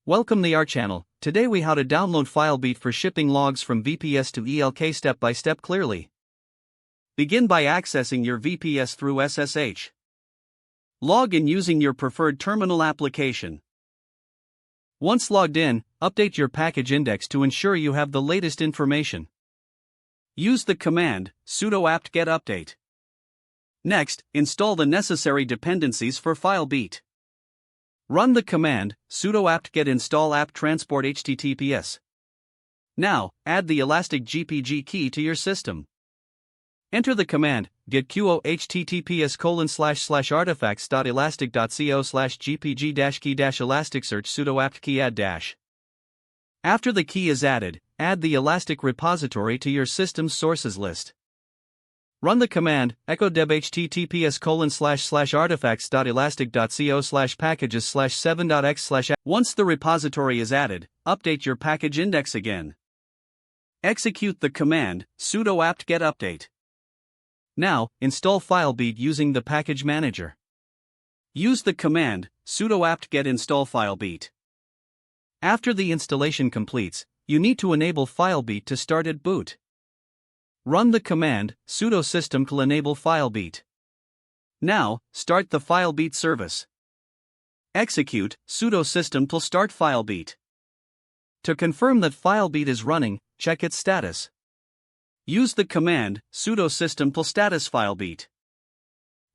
Welcome to our channel. Today we how to download Filebeat for shipping logs from VPS to ELK step by step clearly. Begin by accessing your VPS through SSH. Log in using your preferred terminal application. Once logged in, update your package index to ensure you have the latest information. Use the command sudo apt-get update. Next, install the necessary dependencies for Filebeat. Run the command sudo apt-get install apt transport https. Now, add the Elastic GPG key to your system. Enter the command get qo https://artifacts.elastic.co/gpg-key-elasticsearch sudo apt key add dash. After the key is added, add the Elastic repository to your system's sources list. Run the command echo deb https://artifacts.elastic.co/packages/7.x/. Once the repository is added, update your package index again. Execute the command sudo apt-get update. Now, install Filebeat using the package manager. Use the command sudo apt-get install Filebeat. After the installation completes, you need to enable Filebeat to start at boot. Run the command sudo systemctl enable Filebeat. Now, start the Filebeat service. Execute sudo systemctl start Filebeat. To confirm that Filebeat is running, check its status. Use the command sudo systemctl status Filebeat.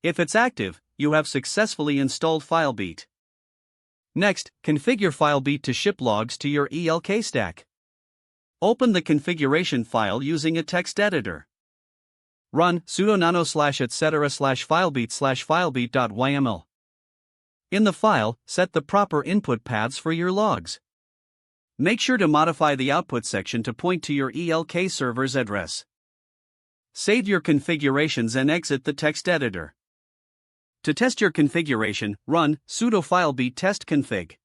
If it's active, you have successfully installed Filebeat. Next, configure Filebeat to ship logs to your ELK stack. Open the configuration file using a text editor. Run sudo nano /etc/filebeat/filebeat.yml. In the file, set the proper input paths for your logs. Make sure to modify the output section to point to your ELK server's address. Save your configurations and exit the text editor. To test your configuration, run sudo filebeat test config.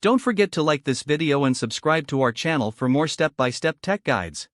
Don't forget to like this video and subscribe to our channel for more step-by-step tech guides.